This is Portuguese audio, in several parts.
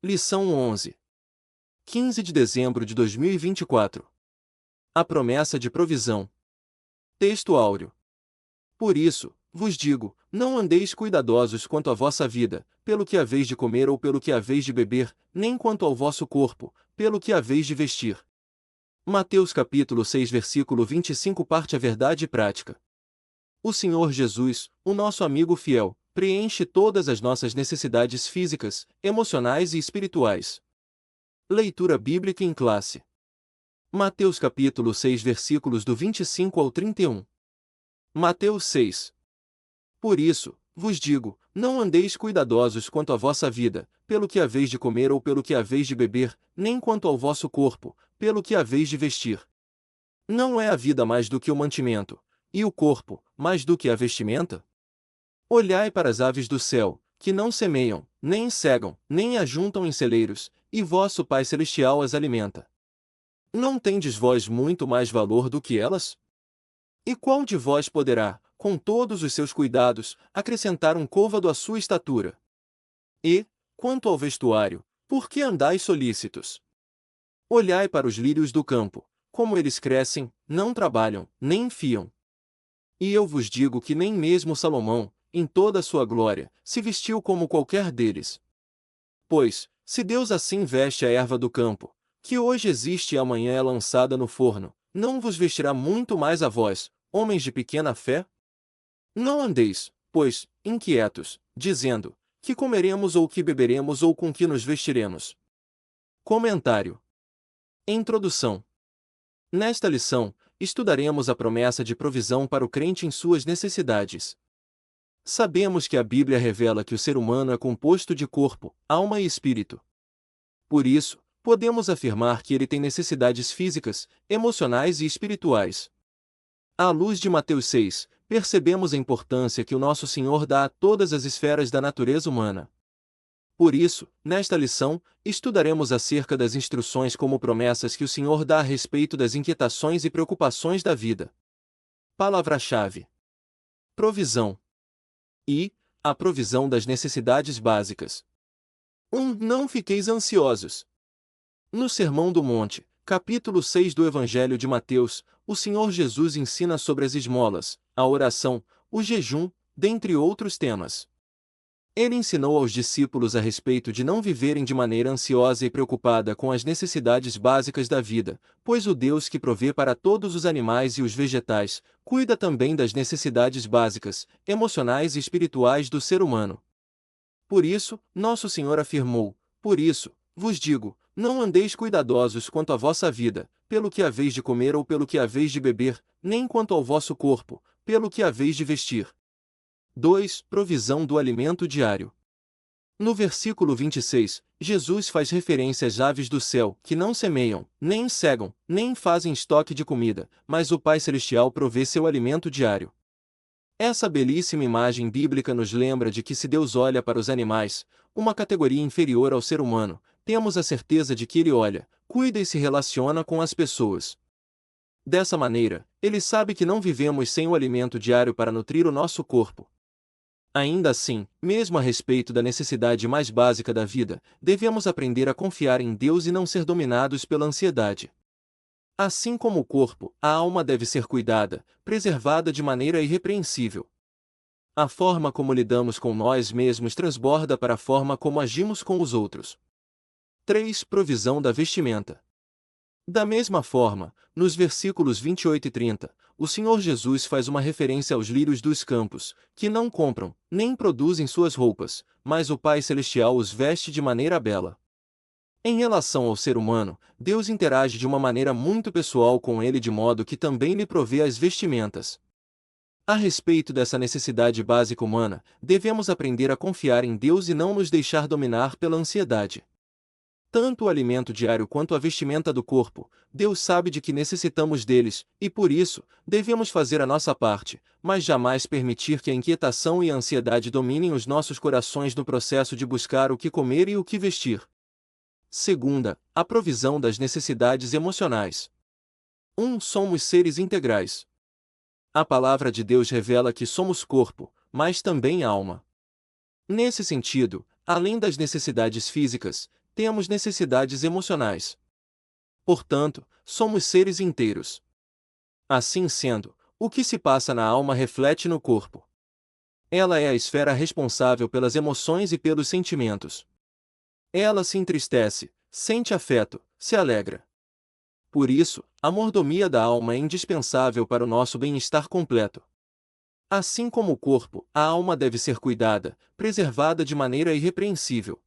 Lição 11. 15 de dezembro de 2024. A promessa de provisão. Texto áureo. Por isso, vos digo, não andeis cuidadosos quanto à vossa vida, pelo que haveis de comer ou pelo que haveis de beber, nem quanto ao vosso corpo, pelo que haveis de vestir. Mateus capítulo 6 versículo 25 parte a verdade prática. O Senhor Jesus, o nosso amigo fiel, preenche todas as nossas necessidades físicas, emocionais e espirituais. Leitura bíblica em classe. Mateus capítulo 6 versículos do 25 ao 31. Mateus 6. Por isso, vos digo, não andeis cuidadosos quanto à vossa vida, pelo que haveis de comer ou pelo que haveis de beber, nem quanto ao vosso corpo, pelo que haveis de vestir. Não é a vida mais do que o mantimento, e o corpo, mais do que a vestimenta? Olhai para as aves do céu, que não semeiam, nem cegam, nem ajuntam em celeiros, e vosso Pai Celestial as alimenta. Não tendes vós muito mais valor do que elas? E qual de vós poderá, com todos os seus cuidados, acrescentar um côvado à sua estatura? E, quanto ao vestuário, por que andais solícitos? Olhai para os lírios do campo, como eles crescem, não trabalham, nem fiam. E eu vos digo que nem mesmo Salomão, em toda a sua glória, se vestiu como qualquer deles. Pois, se Deus assim veste a erva do campo, que hoje existe e amanhã é lançada no forno, não vos vestirá muito mais a vós, homens de pequena fé? Não andeis, pois, inquietos, dizendo, que comeremos ou que beberemos ou com que nos vestiremos. Comentário. Introdução. Nesta lição, estudaremos a promessa de provisão para o crente em suas necessidades. Sabemos que a Bíblia revela que o ser humano é composto de corpo, alma e espírito. Por isso, podemos afirmar que ele tem necessidades físicas, emocionais e espirituais. À luz de Mateus 6, percebemos a importância que o nosso Senhor dá a todas as esferas da natureza humana. Por isso, nesta lição, estudaremos acerca das instruções como promessas que o Senhor dá a respeito das inquietações e preocupações da vida. Palavra-chave: provisão. E a provisão das necessidades básicas. 1. Não fiqueis ansiosos. No Sermão do Monte, capítulo 6 do Evangelho de Mateus, o Senhor Jesus ensina sobre as esmolas, a oração, o jejum, dentre outros temas. Ele ensinou aos discípulos a respeito de não viverem de maneira ansiosa e preocupada com as necessidades básicas da vida, pois o Deus que provê para todos os animais e os vegetais, cuida também das necessidades básicas, emocionais e espirituais do ser humano. Por isso, nosso Senhor afirmou: por isso, vos digo, não andeis cuidadosos quanto à vossa vida, pelo que haveis de comer ou pelo que haveis de beber, nem quanto ao vosso corpo, pelo que haveis de vestir. 2. Provisão do alimento diário. No versículo 26, Jesus faz referência às aves do céu, que não semeiam, nem cegam, nem fazem estoque de comida, mas o Pai Celestial provê seu alimento diário. Essa belíssima imagem bíblica nos lembra de que se Deus olha para os animais, uma categoria inferior ao ser humano, temos a certeza de que Ele olha, cuida e se relaciona com as pessoas. Dessa maneira, Ele sabe que não vivemos sem o alimento diário para nutrir o nosso corpo. Ainda assim, mesmo a respeito da necessidade mais básica da vida, devemos aprender a confiar em Deus e não ser dominados pela ansiedade. Assim como o corpo, a alma deve ser cuidada, preservada de maneira irrepreensível. A forma como lidamos com nós mesmos transborda para a forma como agimos com os outros. 3. Provisão da vestimenta. Da mesma forma, nos versículos 28 e 30, o Senhor Jesus faz uma referência aos lírios dos campos, que não compram, nem produzem suas roupas, mas o Pai Celestial os veste de maneira bela. Em relação ao ser humano, Deus interage de uma maneira muito pessoal com ele de modo que também lhe provê as vestimentas. A respeito dessa necessidade básica humana, devemos aprender a confiar em Deus e não nos deixar dominar pela ansiedade. Tanto o alimento diário quanto a vestimenta do corpo, Deus sabe de que necessitamos deles, e por isso, devemos fazer a nossa parte, mas jamais permitir que a inquietação e a ansiedade dominem os nossos corações no processo de buscar o que comer e o que vestir. Segunda, a provisão das necessidades emocionais. 1. Somos seres integrais. A palavra de Deus revela que somos corpo, mas também alma. Nesse sentido, além das necessidades físicas, temos necessidades emocionais. Portanto, somos seres inteiros. Assim sendo, o que se passa na alma reflete no corpo. Ela é a esfera responsável pelas emoções e pelos sentimentos. Ela se entristece, sente afeto, se alegra. Por isso, a mordomia da alma é indispensável para o nosso bem-estar completo. Assim como o corpo, a alma deve ser cuidada, preservada de maneira irrepreensível.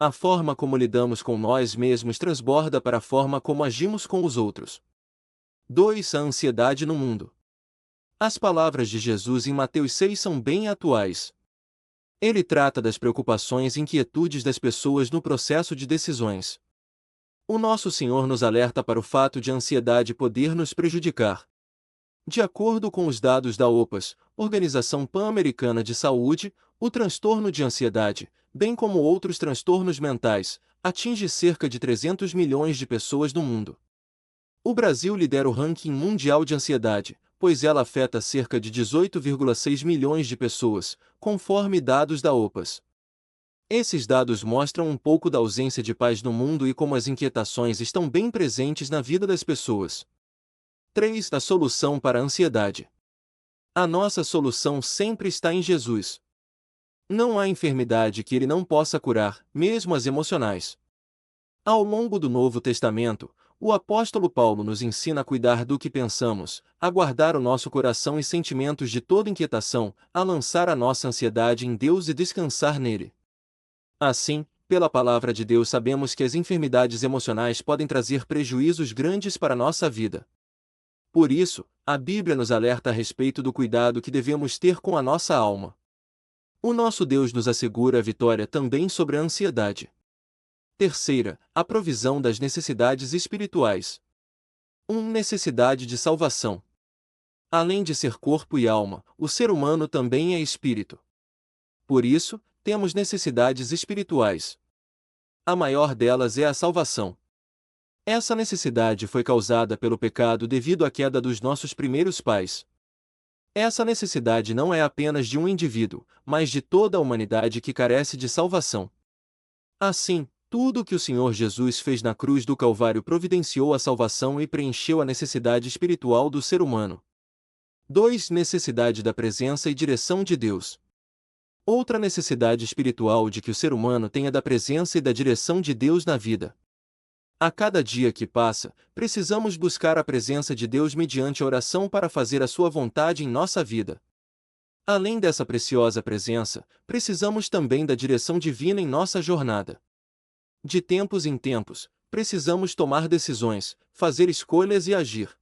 A forma como lidamos com nós mesmos transborda para a forma como agimos com os outros. 2. A ansiedade no mundo. As palavras de Jesus em Mateus 6 são bem atuais. Ele trata das preocupações e inquietudes das pessoas no processo de decisões. O nosso Senhor nos alerta para o fato de a ansiedade poder nos prejudicar. De acordo com os dados da OPAS, Organização Pan-Americana de Saúde, o transtorno de ansiedade, bem como outros transtornos mentais, atinge cerca de 300 milhões de pessoas no mundo. O Brasil lidera o ranking mundial de ansiedade, pois ela afeta cerca de 18,6 milhões de pessoas, conforme dados da OPAS. Esses dados mostram um pouco da ausência de paz no mundo e como as inquietações estão bem presentes na vida das pessoas. 3. A solução para a ansiedade. A nossa solução sempre está em Jesus. Não há enfermidade que ele não possa curar, mesmo as emocionais. Ao longo do Novo Testamento, o apóstolo Paulo nos ensina a cuidar do que pensamos, a guardar o nosso coração e sentimentos de toda inquietação, a lançar a nossa ansiedade em Deus e descansar nele. Assim, pela palavra de Deus sabemos que as enfermidades emocionais podem trazer prejuízos grandes para a nossa vida. Por isso, a Bíblia nos alerta a respeito do cuidado que devemos ter com a nossa alma. O nosso Deus nos assegura a vitória também sobre a ansiedade. 3. A provisão das necessidades espirituais. 1. Necessidade de salvação. Além de ser corpo e alma, o ser humano também é espírito. Por isso, temos necessidades espirituais. A maior delas é a salvação. Essa necessidade foi causada pelo pecado devido à queda dos nossos primeiros pais. Essa necessidade não é apenas de um indivíduo, mas de toda a humanidade que carece de salvação. Assim, tudo o que o Senhor Jesus fez na cruz do Calvário providenciou a salvação e preencheu a necessidade espiritual do ser humano. 2. Necessidade da presença e direção de Deus. Outra necessidade espiritual de que o ser humano tenha da presença e da direção de Deus na vida. A cada dia que passa, precisamos buscar a presença de Deus mediante a oração para fazer a sua vontade em nossa vida. Além dessa preciosa presença, precisamos também da direção divina em nossa jornada. De tempos em tempos, precisamos tomar decisões, fazer escolhas e agir.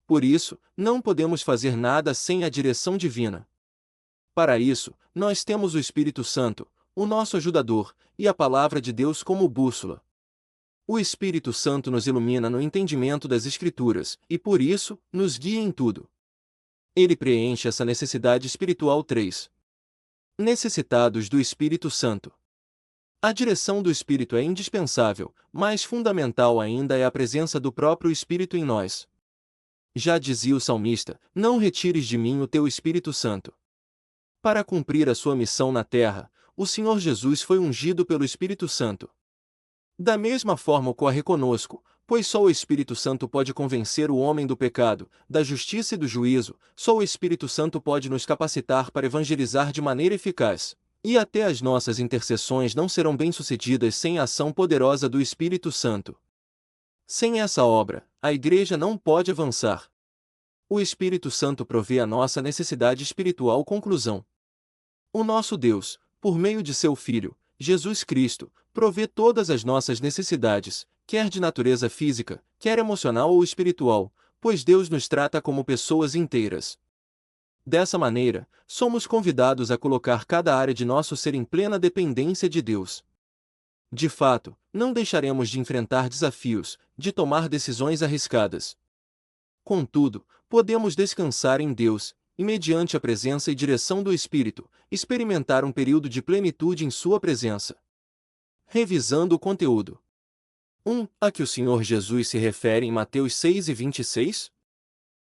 Por isso, não podemos fazer nada sem a direção divina. Para isso, nós temos o Espírito Santo, o nosso ajudador, e a Palavra de Deus como bússola. O Espírito Santo nos ilumina no entendimento das Escrituras, e por isso, nos guia em tudo. Ele preenche essa necessidade espiritual. 3. Necessitados do Espírito Santo. A direção do Espírito é indispensável, mas fundamental ainda é a presença do próprio Espírito em nós. Já dizia o salmista: não retires de mim o teu Espírito Santo. Para cumprir a sua missão na terra, o Senhor Jesus foi ungido pelo Espírito Santo. Da mesma forma ocorre conosco, pois só o Espírito Santo pode convencer o homem do pecado, da justiça e do juízo, só o Espírito Santo pode nos capacitar para evangelizar de maneira eficaz. E até as nossas intercessões não serão bem-sucedidas sem a ação poderosa do Espírito Santo. Sem essa obra, a Igreja não pode avançar. O Espírito Santo provê a nossa necessidade espiritual. Conclusão. O nosso Deus, por meio de seu Filho, Jesus Cristo, provê todas as nossas necessidades, quer de natureza física, quer emocional ou espiritual, pois Deus nos trata como pessoas inteiras. Dessa maneira, somos convidados a colocar cada área de nosso ser em plena dependência de Deus. De fato, não deixaremos de enfrentar desafios, de tomar decisões arriscadas. Contudo, podemos descansar em Deus, e mediante a presença e direção do Espírito, experimentar um período de plenitude em sua presença. Revisando o conteúdo. 1. A que o Senhor Jesus se refere em Mateus 6 e 26?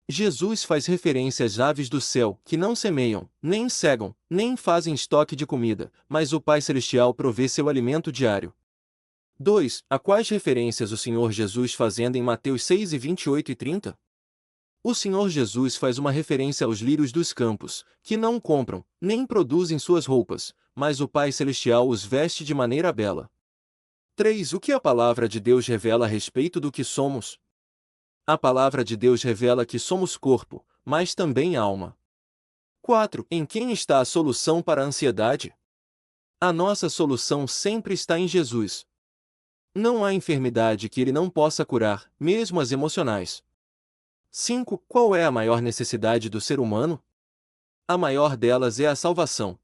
Jesus faz referência às aves do céu, que não semeiam, nem cegam, nem fazem estoque de comida, mas o Pai Celestial provê seu alimento diário. 2. A quais referências o Senhor Jesus fazendo em Mateus 6 e 28 e 30? O Senhor Jesus faz uma referência aos lírios dos campos, que não compram, nem produzem suas roupas, mas o Pai Celestial os veste de maneira bela. 3. O que a palavra de Deus revela a respeito do que somos? A palavra de Deus revela que somos corpo, mas também alma. 4. Em quem está a solução para a ansiedade? A nossa solução sempre está em Jesus. Não há enfermidade que ele não possa curar, mesmo as emocionais. 5. Qual é a maior necessidade do ser humano? A maior delas é a salvação.